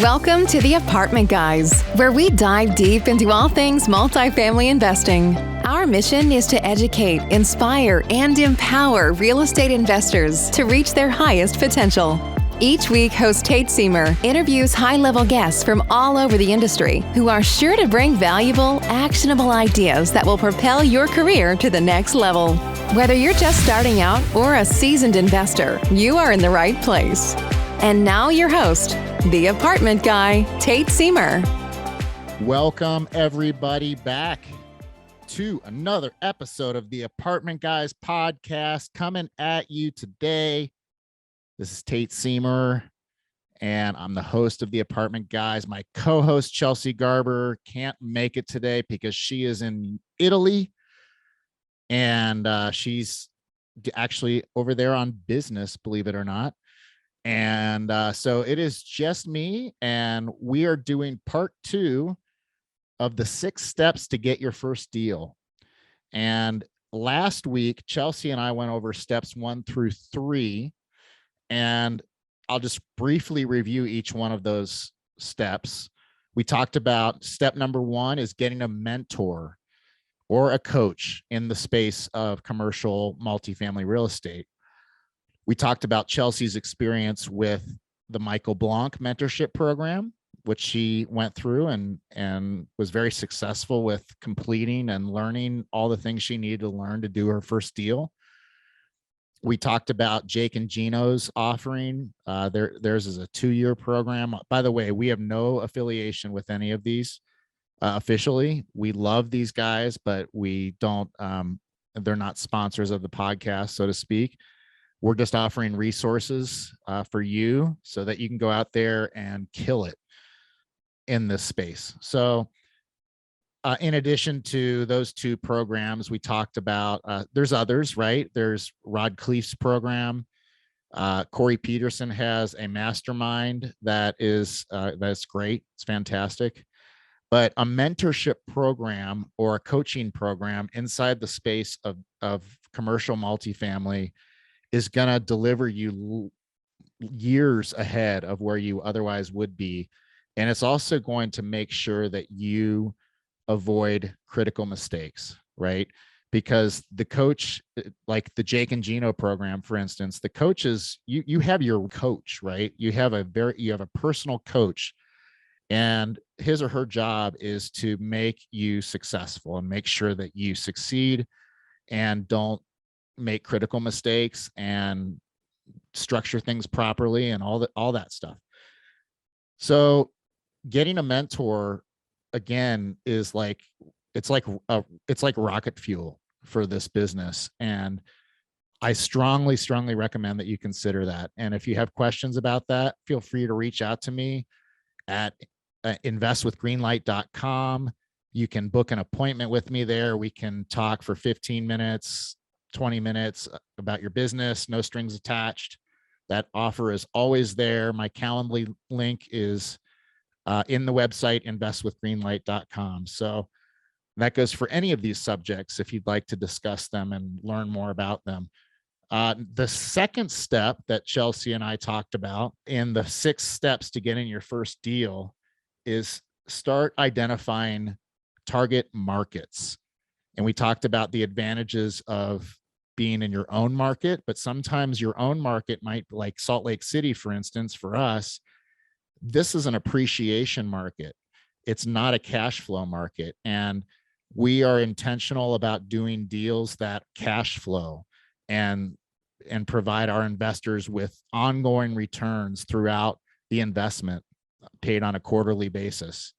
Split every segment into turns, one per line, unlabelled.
Welcome to the Apartment Guys, where we dive deep into all things multifamily investing. Our mission is to educate, inspire, and empower real estate investors to reach their highest potential. Each week, host Tate Seamer interviews high-level guests from all over the industry who are sure to bring valuable, actionable ideas that will propel your career to the next level. Whether you're just starting out or a seasoned investor, you are in the right place. And now your host, the Apartment Guy, Tate Seamer.
Welcome everybody back to another episode of the Apartment Guys podcast coming at you today. This is Tate Seamer, and I'm the host of the Apartment Guys. My co-host Chelsea Garber can't make it today because she is in Italy, and she's actually over there on business, believe it or not. And so it is just me, and we are doing part 2 of the 6 steps to get your first deal. And last week, Chelsea and I went over steps 1 through 3, and I'll just briefly review each one of those steps. We talked about step number 1 is getting a mentor or a coach in the space of commercial multifamily real estate. We talked about Chelsea's experience with the Michael Blanc mentorship program, which she went through and was very successful with completing and learning all the things she needed to learn to do her first deal. We talked about Jake and Gino's offering. Theirs is a 2-year program. By the way, we have no affiliation with any of these officially. We love these guys, but we don't, they're not sponsors of the podcast, so to speak. We're just offering resources for you so that you can go out there and kill it in this space. So in addition to those 2 programs, we talked about, there's others, right? There's Rod Cleef's program. Corey Peterson has a mastermind that's great. It's fantastic. But a mentorship program or a coaching program inside the space of commercial multifamily is going to deliver you years ahead of where you otherwise would be. And it's also going to make sure that you avoid critical mistakes, right? Because the coach, like the Jake and Gino program, for instance, the coaches, you have your coach, right? You have a personal coach, and his or her job is to make you successful and make sure that you succeed and don't make critical mistakes and structure things properly and all that stuff. So getting a mentor, again, is like it's like rocket fuel for this business, and I strongly recommend that you consider that. And if you have questions about that, feel free to reach out to me at investwithgreenlight.com. You can book an appointment with me there. We can talk for 15 minutes, 20 minutes about your business, no strings attached. That offer is always there. My Calendly link is in the website, investwithgreenlight.com. So that goes for any of these subjects if you'd like to discuss them and learn more about them. The second step that Chelsea and I talked about in the 6 steps to getting your first deal is start identifying target markets. And we talked about the advantages of being in your own market, but sometimes your own market might, like Salt Lake City, for instance, for us, this is an appreciation market. It's not a cash flow market. And we are intentional about doing deals that cash flow and provide our investors with ongoing returns throughout the investment, paid on a quarterly basis.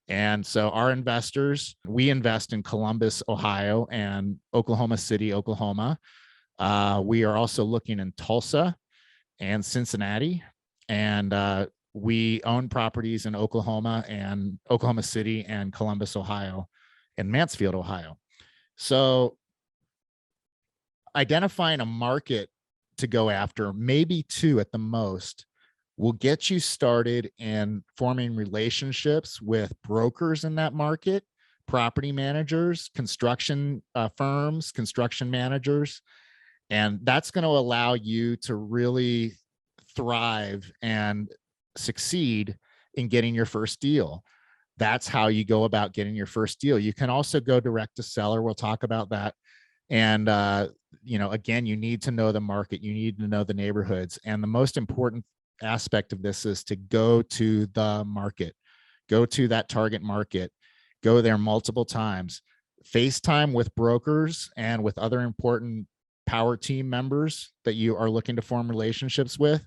And so our investors, we invest in Columbus, Ohio, and Oklahoma City, Oklahoma. We are also looking in Tulsa and Cincinnati, and we own properties in Oklahoma and Oklahoma City and Columbus, Ohio, and Mansfield, Ohio. So identifying a market to go after, maybe 2 at the most, will get you started in forming relationships with brokers in that market, property managers, construction firms, construction managers. And that's going to allow you to really thrive and succeed in getting your first deal. That's how you go about getting your first deal. You can also go direct to seller. We'll talk about that. And, again, you need to know the market. You need to know the neighborhoods. And the most important aspect of this is to go to the market, go to that target market, go there multiple times, FaceTime with brokers and with other important power team members that you are looking to form relationships with.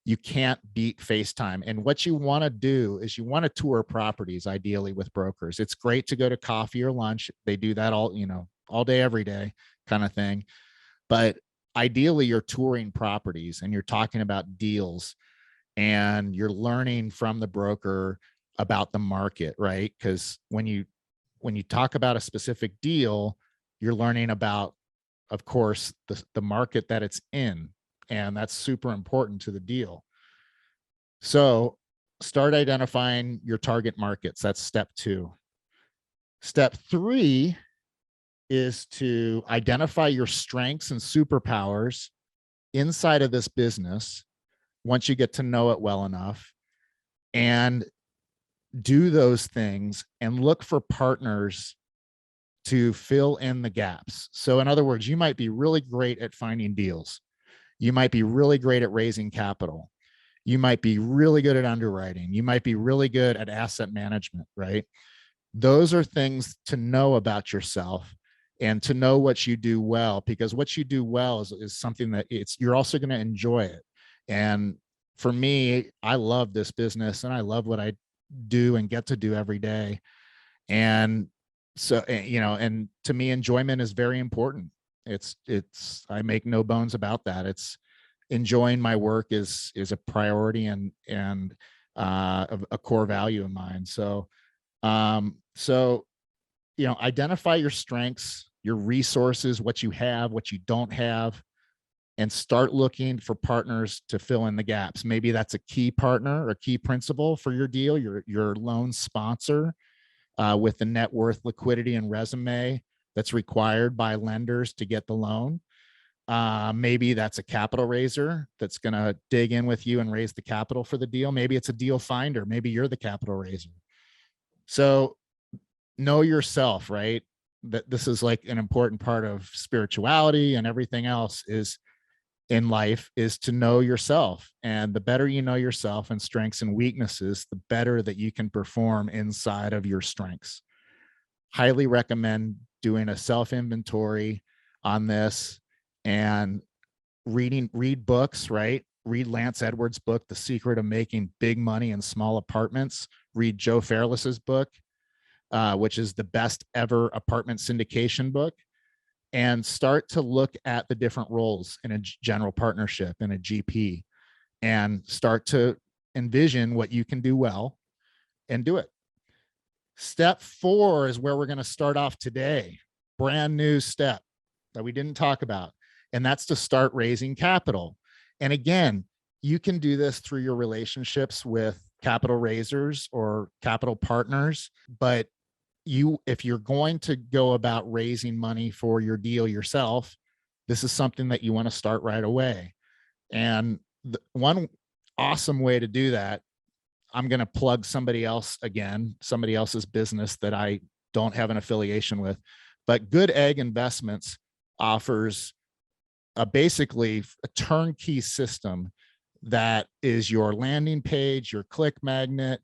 You can't beat FaceTime. And what you want to do is you want to tour properties, ideally with brokers. It's great to go to coffee or lunch. They do that all day, every day kind of thing. But ideally you're touring properties and you're talking about deals and you're learning from the broker about the market, right? Because when you talk about a specific deal, you're learning about, of course, the market that it's in. And that's super important to the deal. So start identifying your target markets. That's step 2. Step 3 is to identify your strengths and superpowers inside of this business once you get to know it well enough, and do those things and look for partners to fill in the gaps. So in other words, you might be really great at finding deals. You might be really great at raising capital. You might be really good at underwriting. You might be really good at asset management, right? Those are things to know about yourself and to know what you do well, because what you do well is something that you're also going to enjoy it. And for me, I love this business and I love what I do and get to do every day. And so, and to me, enjoyment is very important. I make no bones about that. It's enjoying my work is a priority and a core value of mine. So, identify your strengths, your resources, what you have, what you don't have, and start looking for partners to fill in the gaps. Maybe that's a key partner or key principal for your deal, your loan sponsor, with the net worth, liquidity, and resume that's required by lenders to get the loan. Maybe that's a capital raiser that's going to dig in with you and raise the capital for the deal. Maybe it's a deal finder. Maybe you're the capital raiser. So know yourself, right? That this is like an important part of spirituality and everything else is in life, is to know yourself. And the better you know yourself and strengths and weaknesses, the better that you can perform inside of your strengths. Highly recommend doing a self-inventory on this and read books, right? Read Lance Edwards' book, The Secret of Making Big Money in Small Apartments. Read Joe Fairless's book, which is the best ever apartment syndication book, and start to look at the different roles in a general partnership and a GP, and start to envision what you can do well and do it. Step 4 is where we're going to start off today. Brand new step that we didn't talk about. And that's to start raising capital. And again, you can do this through your relationships with capital raisers or capital partners, but if you're going to go about raising money for your deal yourself, this is something that you want to start right away. And one awesome way to do that, I'm going to plug somebody else's business that I don't have an affiliation with, but Good Egg Investments offers basically a turnkey system that is your landing page, your click magnet,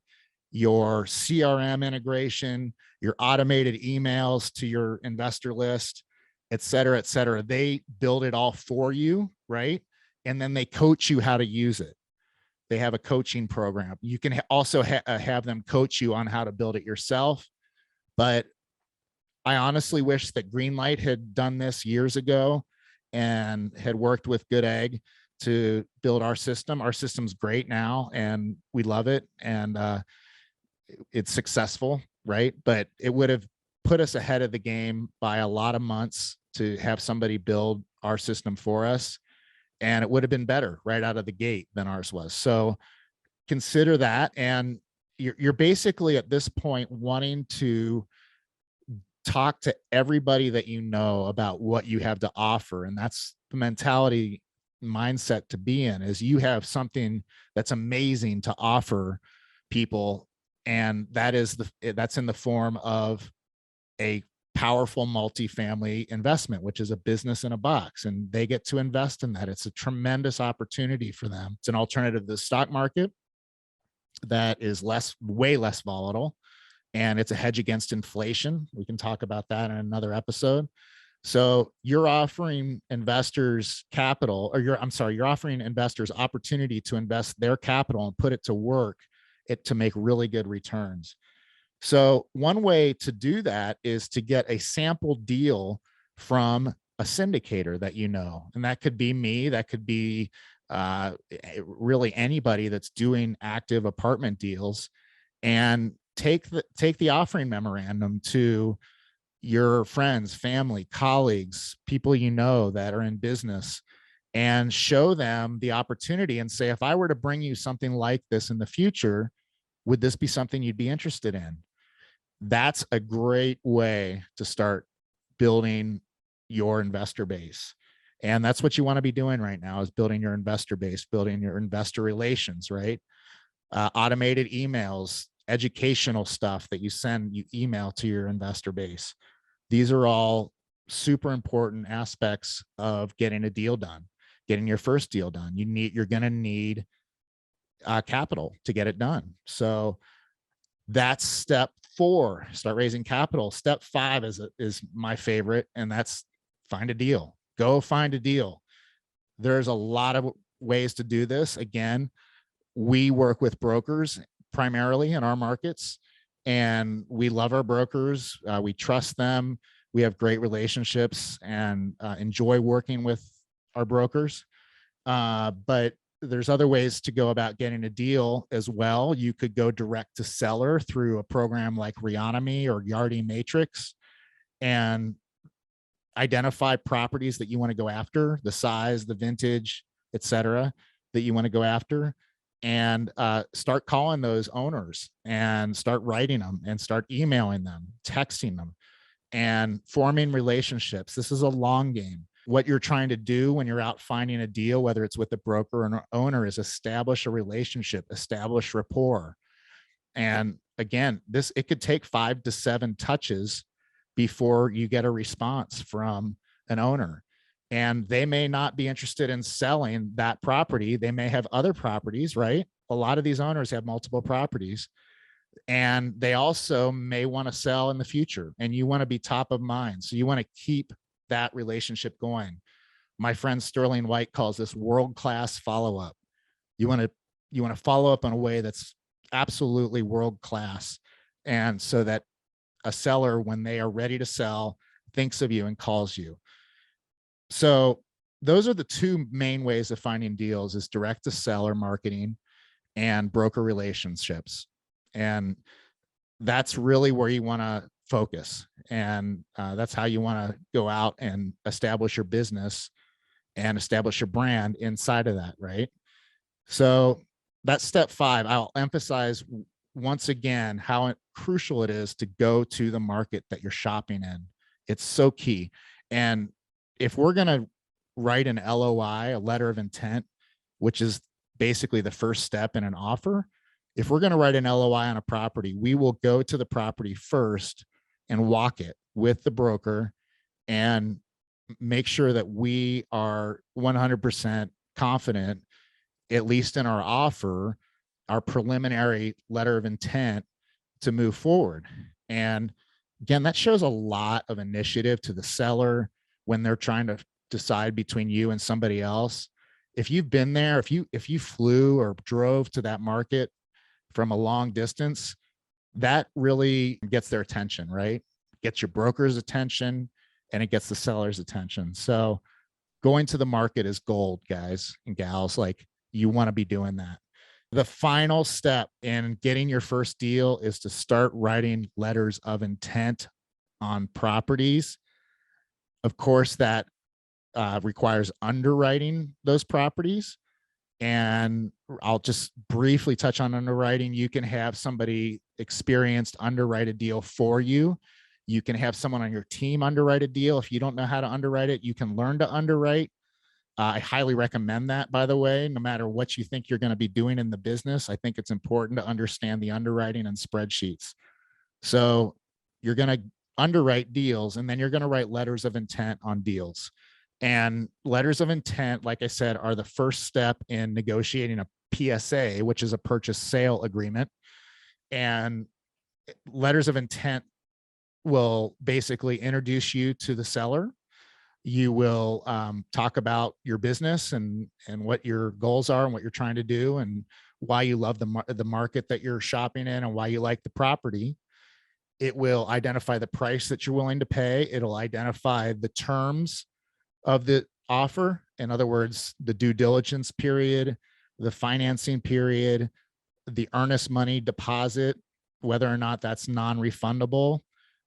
your CRM integration, your automated emails to your investor list, et cetera, et cetera. They build it all for you, right? And then they coach you how to use it. They have a coaching program. You can also have them coach you on how to build it yourself. But I honestly wish that Greenlight had done this years ago and had worked with Good Egg to build our system. Our system's great now and we love it. And it's successful, right? But it would have put us ahead of the game by a lot of months to have somebody build our system for us. And it would have been better right out of the gate than ours was. So consider that. And you're basically at this point wanting to talk to everybody that you know about what you have to offer. And that's the mentality, mindset to be in, is you have something that's amazing to offer people. And that's in the form of a powerful multifamily investment, which is a business in a box, and they get to invest in that. It's a tremendous opportunity for them. It's an alternative to the stock market that is way less volatile, and it's a hedge against inflation. We can talk about that in another episode. So you're offering investors capital, or you're offering investors opportunity to invest their capital and put it to work to make really good returns. So one way to do that is to get a sample deal from a syndicator that you know, and that could be me, that could be really anybody that's doing active apartment deals, and take the offering memorandum to your friends, family, colleagues, people you know that are in business, and show them the opportunity and say, if I were to bring you something like this in the future, would this be something you'd be interested in? That's a great way to start building your investor base. And that's what you want to be doing right now, is building your investor base, building your investor relations, right? Automated emails, educational stuff that you email to your investor base. These are all super important aspects of getting a deal done, getting your first deal done. You're going to need capital to get it done. So that's step 4, start raising capital. Step 5 is my favorite, and that's find a deal. Go find a deal. There's a lot of ways to do this. Again, we work with brokers primarily in our markets, and we love our brokers. We trust them. We have great relationships and enjoy working with our brokers. But there's other ways to go about getting a deal as well. You could go direct to seller through a program like Reonomy or Yardi Matrix, and identify properties that you want to go after, the size, the vintage, et cetera, that you want to go after, and start calling those owners and start writing them and start emailing them, texting them, and forming relationships. This is a long game. What you're trying to do when you're out finding a deal, whether it's with a broker or an owner, is establish a relationship, establish rapport. And again, it could take 5 to 7 touches before you get a response from an owner. And they may not be interested in selling that property. They may have other properties, right? A lot of these owners have multiple properties, and they also may want to sell in the future, and you want to be top of mind. So you want to keep that relationship going. My friend Sterling White calls this world-class follow-up. You want to follow up in a way that's absolutely world-class, and so that a seller, when they are ready to sell, thinks of you and calls you. So those are the 2 main ways of finding deals: is direct to seller marketing and broker relationships. And that's really where you want to focus. And that's how you want to go out and establish your business and establish your brand inside of that, right? So that's step 5. I'll emphasize once again how crucial it is to go to the market that you're shopping in. It's so key. And if we're going to write an LOI, a letter of intent, which is basically the first step in an offer, if we're going to write an LOI on a property, we will go to the property first and walk it with the broker and make sure that we are 100% confident, at least in our offer, our preliminary letter of intent, to move forward. And again, that shows a lot of initiative to the seller when they're trying to decide between you and somebody else. If you've been there, if you flew or drove to that market from a long distance, that really gets their attention, right? Gets your broker's attention, and it gets the seller's attention. So going to the market is gold, guys and gals. Like, you want to be doing that. The final step in getting your first deal is to start writing letters of intent on properties. Of course, that requires underwriting those properties. And I'll just briefly touch on underwriting. You can have somebody experienced underwrite a deal for you. You can have someone on your team underwrite a deal. If you don't know how to underwrite it, you can learn to underwrite. I highly recommend that, by the way, no matter what you think you're going to be doing in the business. I think it's important to understand the underwriting and spreadsheets. So you're going to underwrite deals, and then you're going to write letters of intent on deals. And letters of intent, like I said, are the first step in negotiating a PSA, which is a purchase sale agreement. And letters of intent will basically introduce you to the seller. You will talk about your business and what your goals are and what you're trying to do and why you love the market that you're shopping in and why you like the property. It will identify the price that you're willing to pay. It'll identify the terms of the offer. In other words, the due diligence period, the financing period, the earnest money deposit, whether or not that's non-refundable.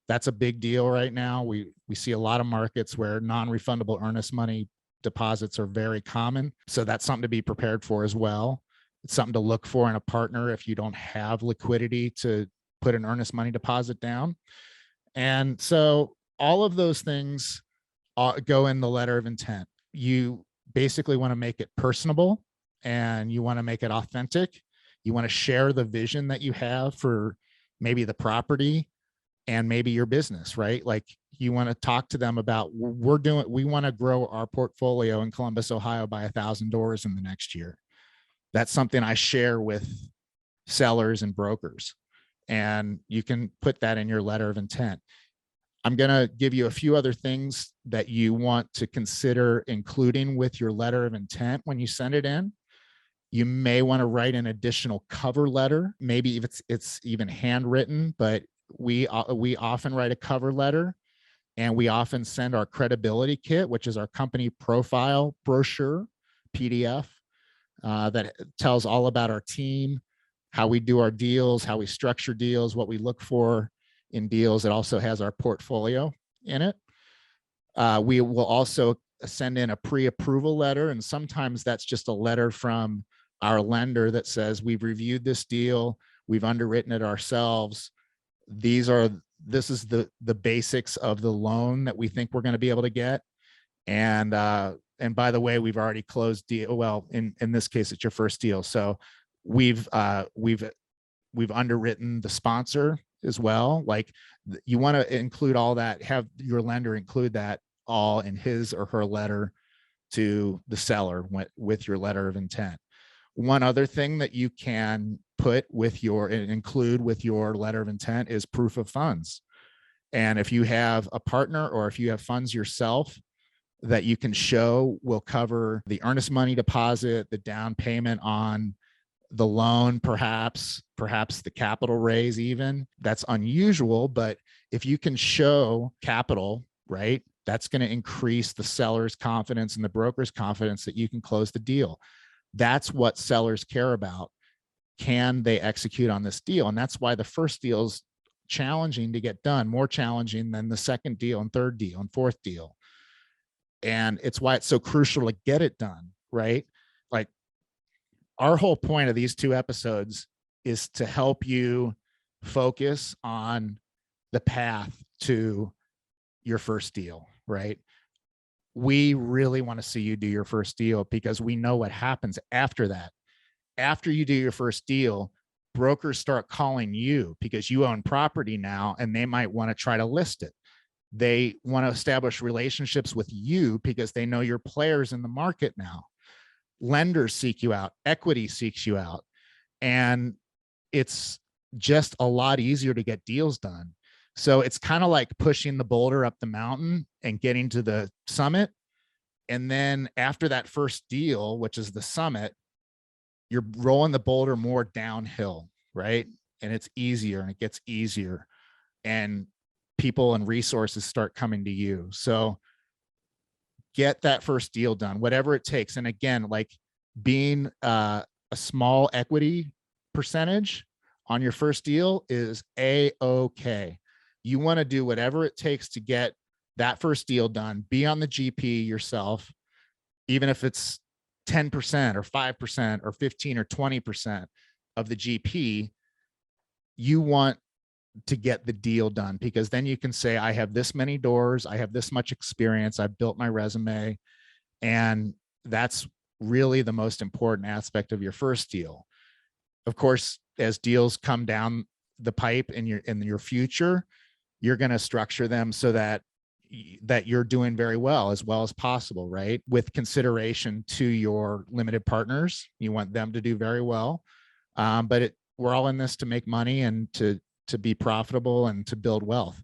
That's a big deal right now. We see a lot of markets where non-refundable earnest money deposits are very common. So that's something to be prepared for as well. It's something to look for in a partner if you don't have liquidity to put an earnest money deposit down. And so all of those things go in the letter of intent. You basically want to make it personable and you want to make it authentic. You want to share the vision that you have for maybe the property and maybe your business, right? Like you want to talk to them about we want to grow our portfolio in Columbus, Ohio by 1,000 doors in the next year. That's something I share with sellers and brokers. And you can put that in your letter of intent. I'm going to give you a few other things that you want to consider including with your letter of intent when you send it in. You may want to write an additional cover letter. Maybe if it's even handwritten, but we often write a cover letter, and we often send our credibility kit, which is our company profile brochure PDF that tells all about our team, how we do our deals, how we structure deals, what we look for in deals. It also has our portfolio in it. We will also send in a pre-approval letter, and sometimes that's just a letter from our lender that says we've reviewed this deal, we've underwritten it ourselves. This is the basics of the loan that we think we're going to be able to get. And by the way, we've already closed deal. Well, in this case, it's your first deal. So we've underwritten the sponsor as well. Like you want to include all that, have your lender include that all in his or her letter to the seller with your letter of intent. One other thing that you can include with your letter of intent is proof of funds. And if you have a partner or if you have funds yourself that you can show will cover the earnest money deposit, the down payment on the loan, perhaps the capital raise even. That's unusual, but if you can show capital, right, that's going to increase the seller's confidence and the broker's confidence that you can close the deal. That's what sellers care about. Can they execute on this deal? And that's why the first deal is challenging to get done, more challenging than the second deal and third deal and fourth deal. And it's why it's so crucial to get it done, right? Like our whole point of these 2 episodes is to help you focus on the path to your first deal, right? We really want to see you do your first deal because we know what happens after that. After you do your first deal, brokers start calling you because you own property now, and they might want to try to list it. They want to establish relationships with you because they know you're players in the market now. Lenders seek you out, equity seeks you out, and it's just a lot easier to get deals done. So it's kind of like pushing the boulder up the mountain and getting to the summit. And then after that first deal, which is the summit, you're rolling the boulder more downhill, right? And it's easier and it gets easier. And people and resources start coming to you. So get that first deal done, whatever it takes. And again, like being a small equity percentage on your first deal is A-okay. You want to do whatever it takes to get that first deal done. Be on the GP yourself, even if it's 10% or 5% or 15 or 20% of the GP. You want to get the deal done because then you can say, I have this many doors, I have this much experience, I've built my resume, and that's really the most important aspect of your first deal. Of course, as deals come down the pipe in your future, you're going to structure them so that you're doing very well as possible, right? With consideration to your limited partners, you want them to do very well. But we're all in this to make money and to be profitable and to build wealth.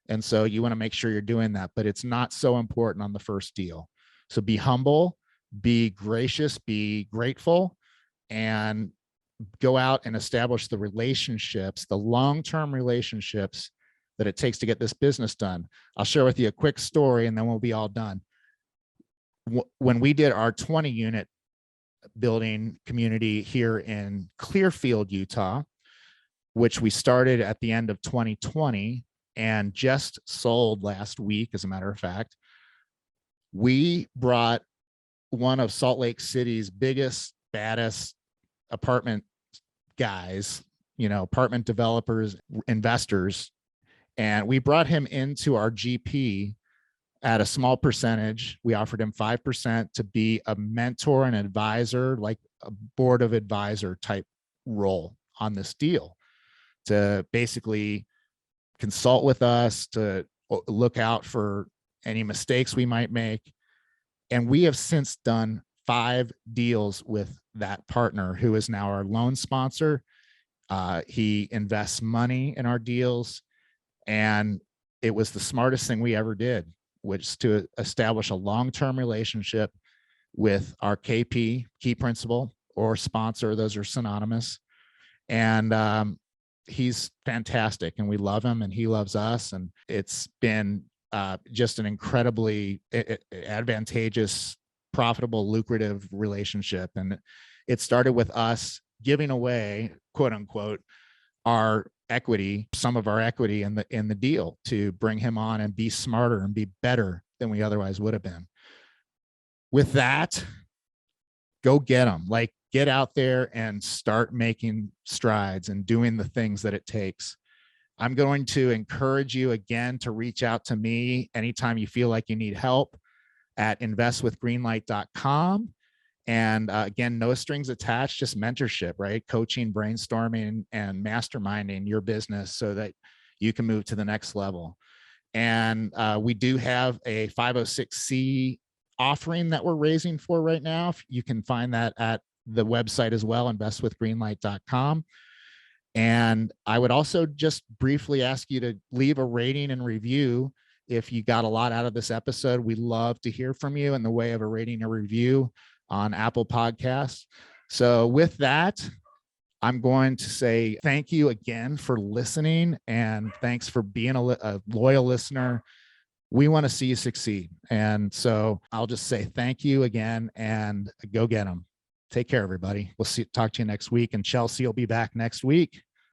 And so you want to make sure you're doing that, but it's not so important on the first deal. So be humble, be gracious, be grateful, and go out and establish the relationships, the long-term relationships that it takes to get this business done. I'll share with you a quick story and then we'll be all done. When we did our 20 unit building community here in Clearfield, Utah, which we started at the end of 2020 and just sold last week, as a matter of fact, we brought one of Salt Lake City's biggest, baddest apartment guys, apartment developers, investors, and we brought him into our GP at a small percentage. We offered him 5% to be a mentor and advisor, like a board of advisor type role on this deal, to basically consult with us, to look out for any mistakes we might make. And we have since done 5 deals with that partner, who is now our loan sponsor. He invests money in our deals, and it was the smartest thing we ever did, which is to establish a long-term relationship with our KP, key principal, or sponsor. Those are synonymous. And he's fantastic, and we love him, and he loves us. And it's been just an incredibly advantageous, profitable, lucrative relationship. And it started with us giving away, quote unquote, our equity, some of our equity in the deal, to bring him on and be smarter and be better than we otherwise would have been. With that, go get them. Like, get out there and start making strides and doing the things that it takes. I'm going to encourage you again to reach out to me anytime you feel like you need help at investwithgreenlight.com. And again, no strings attached, just mentorship, right? Coaching, brainstorming, and masterminding your business so that you can move to the next level. And we do have a 506c offering that we're raising for right now. You can find that at the website as well, investwithgreenlight.com. And I would also just briefly ask you to leave a rating and review if you got a lot out of this episode. We love to hear from you in the way of a rating or review on Apple Podcasts. So with that, I'm going to say thank you again for listening, and thanks for being a loyal listener. We want to see you succeed. And so I'll just say thank you again, and go get them. Take care, everybody. We'll talk to you next week, and Chelsea will be back next week.